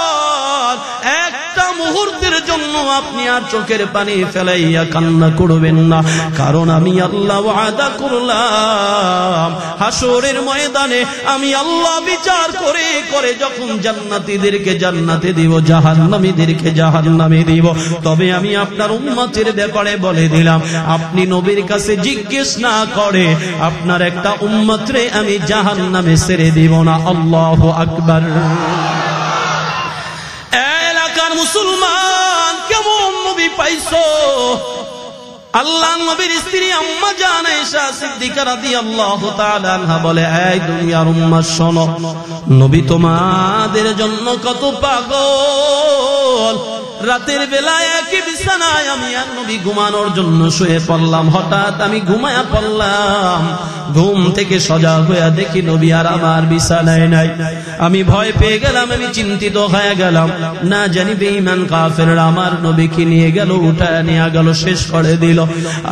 একটা মুহূর্তের জন্য আপনি আর চোখের পানি ফেলাইয়া কান্না করবেন না, কারণ আমি আল্লাহ ওয়াদা করলাম হাসরের ময়দানে আমি আল্লাহ বিচার করে করে যখন জান্নাতীদেরকে জান্নাতে দিব, জাহান্নামীদেরকে জাহান্নামে দিব। তবে আমি আপনার উম্মতের ব্যাপারে বলে দিলাম, আপনি নবীর কাছে জিজ্ঞেস না করে আপনার একটা উম্মতরে আমি জাহান্নামে ছেড়ে দিব না। আল্লাহু আকবার। এলাকার মুসলমান কেমন নবী পাইছো? আল্লাহ নবীর স্ত্রী আম্মা জান আয়েশা সিদ্দিকা রাদিয়াল্লাহু তাআলা আনহা বলে, এই দুনিয়ার উম্মাত শোনো, নবী তোমাদের জন্য কত পাগল। রাতের বেলায় একই বিছানায় আমি আর নবী ঘুমানোর জন্য শুয়ে পড়লাম। হঠাৎ আমি ঘুমায়া পড়লাম, ঘুম থেকে সজাগ হয়ে দেখি নবী আর আমার বিছানায় নাই। আমি ভয় পেয়ে গেলাম, আমি চিন্তিত হয়ে গেলাম, না জানি বেঈমান কাফেররা আমার নবীকে নিয়ে গেল, উঠায় নিয়ে গেল, শেষ করে দিল।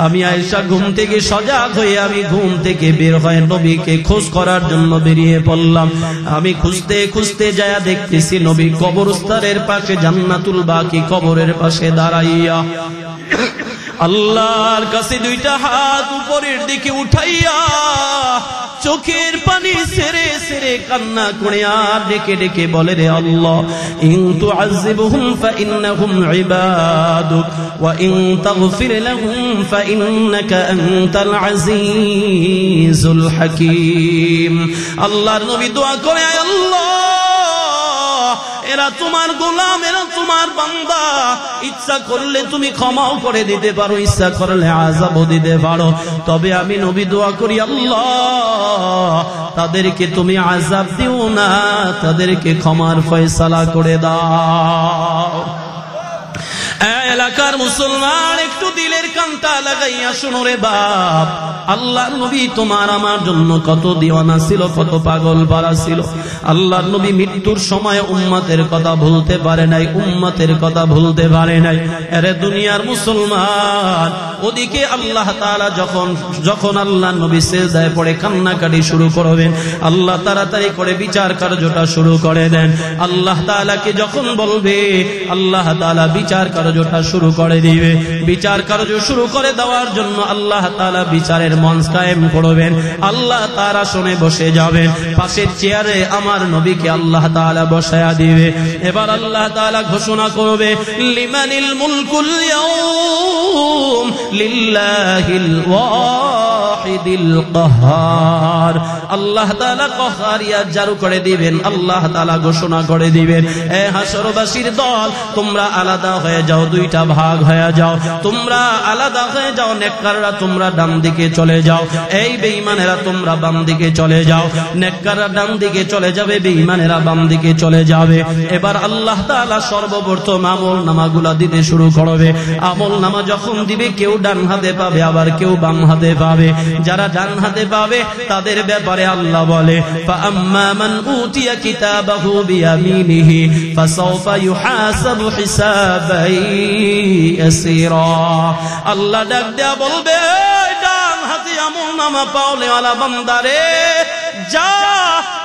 আমি আয়েশা ঘুম থেকে সজাগ হয়ে আমি ঘুম থেকে বের হয়ে নবীকে খোঁজ করার জন্য বেরিয়ে পড়লাম। আমি খুঁজতে খুঁজতে যায় দেখতেছি নবী কবরস্থানের পাশে জান্নাতুল বাকি কবরের পাশে দাঁড়াইয়া আল্লাহর কাছে দুইটা হাত উপরের দিকে উঠাইয়া চোখের পানি ছেড়ে ছেড়ে কান্না করে আর ডেকে ডেকে বলে, রে আল্লাহ, ইন তুআযিবহুম ফাইন্নাহুম ইবাদুক ওয়া ইন তাগফির লাহুম ফাইন্নাকা আনতাল আজিজুল হাকীম। আল্লাহর নবী দোয়া করে, আয় আল্লাহ, এরা তোমার গোলাম, এরা তোমার বান্দা, ইচ্ছা করলে তুমি ক্ষমাও করে দিতে পারো, ইচ্ছা করলে আযাবও দিতে পারো। তবে আমি নবী দোয়া করি, আল্লাহ তাদেরকে তুমি আযাব দিও না, তাদেরকে ক্ষমার ফয়সালা করে দাও। এলাকার মুসলমান একটু দিলের কানটা লাগাইয়া শুনো রে বাপ, আল্লাহর নবী তোমার আমার জন্য কত দিওয়ানা ছিল, কত পাগল পারা ছিল। আল্লাহর নবী মৃত্যুর সময় উম্মতের কথা ভুলতে পারে নাই, উম্মতের কথা ভুলতে পারে নাই। আরে দুনিয়ার মুসলমান, ওদিকে আল্লাহ তাআলা যখন আল্লাহর নবী সিজদায় পড়ে কান্নাকাটি শুরু করবেন, আল্লাহ তাড়াতাড়ি করে বিচার কার্যটা শুরু করে দেন। আল্লাহ তাআলাকে যখন বলবে, আল্লাহ তাআলা বিচার কার্যটা শুরু করে দিবে। বিচার কার্য শুরু করে দেওয়ার জন্য আল্লাহ তাআলা বিচারের মঞ্চ কায়েম করবেন। আল্লাহ তাআলা শুনে বসে যাবেন, পাশের চেয়ারে আমার নবীকে আল্লাহ তাআলা বসায়া দিবে। এবার আল্লাহ তাআলা ঘোষণা করবে, লিমানিল মুলকুল ইয়াউম লিল্লাহিল ওয়াহিদিল কাহ্হার। আল্লাহ তাআলা কাহ্হারিয়া জারু করে দিবেন। আল্লাহ তাআলা ঘোষণা করে দিবেন, এ হাসরবাসীর দল, তোমরা আলাদা হয়ে যাও, দুইটা ভাগ হয়ে যাও, তোমরা আলাদা হয়ে যাও। নেককাররা তোমরা ডান দিকে চলে যাও, এই বেঈমানেরা তোমরা বাম দিকে চলে যাও। নেককাররা ডান দিকে চলে যাবে, বেঈমানেরা বাম দিকে চলে যাবে। এবার আল্লাহ তাআলা সর্বপ্রথম আমল নামাগুলা দিতে শুরু করবে। আমল নামা যখন দিবে, কেউ ডান হাতে পাবে, আবার কেউ বাম হাতে পাবে। যারা ডান হাতে পাবে তাদের ব্যাপারে আল্লাহ বলে, ফাআম্মা মান উতিয়া কিতাবাহু বিয়ামিনিহি ফাসাউফা ইউহাসাবু হিসাবান ইয়াসীরা। আল্লাহ ডাক দেয়া বলবে, ডান হাতে আমল নামা পাওয়ালা বান্দারে, যা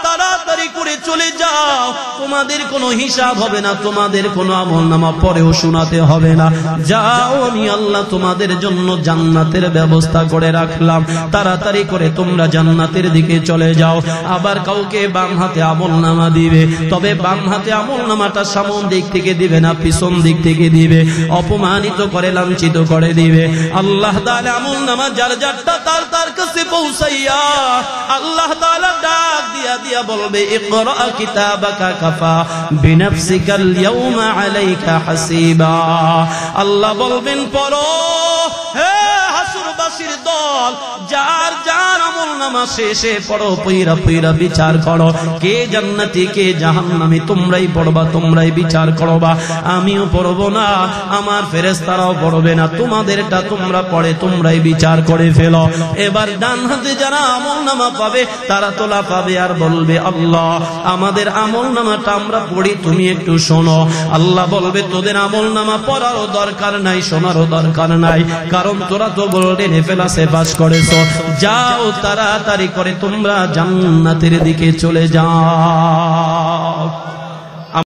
তাড়াতাড়ি করে চলে যাও, তোমাদের কোনো হিসাব হবে না, তোমাদের কোনো আমলনামা পরেও শোনাতে হবে না। যাও, আমি আল্লাহ তোমাদের জন্য জান্নাতের ব্যবস্থা করে রাখলাম, তাড়াতাড়ি করে তোমরা জান্নাতের দিকে চলে যাও। আবার কাউকে বাম হাতে আমলনামা দিবে, তবে বাম হাতে আমলনামাটা সামন দিক থেকে দিবে না, পিছন দিক থেকে দিবে, অপমানিত করে লাঞ্ছিত করে দিবে। আল্লাহ তাআলা আমলনামা যার যারটা তার কাছে পৌঁছাইয়া আল্লাহ তাআলা ডাক দিয়া দিয়া বলবে, ইকরা কিতাবাকা কাফা বিনাফসিকাল ইয়াউমা আলাইকা হাসিবা। আল্লাহ বলবেন, পড়ো হে হাসুরবাসীর দল, যার যার আমলনামা শেষে পড়ো, পইরা পইরা বিচার করো, কে জান্নাতি কে জাহান্নামী তোমরাই পড়বা, তোমরাই বিচার করবা। আমিও পড়ব না, আমার ফেরেশতারাও পড়বে না, তোমাদেরটা তোমরা পড়ে তোমরাই বিচার করে ফেলো। এবার ডান হাতে যারা আমলনামা পাবে তারা তোলা পাবে আর বলবে, আল্লাহ আমাদের আমলনামাটা আমরা পড়ি, তুমি একটু শোনো। আল্লাহ বলবে, তোদের আমলনামা পড়ারও দরকার নাই, শোনারও দরকার নাই, কারণ তোরা তো গোল্ডেন এফেলাসে পাস করেছো। যাও, তাড়াতাড়ি করে তোমরা জান্নাতের দিকে চলে যাও।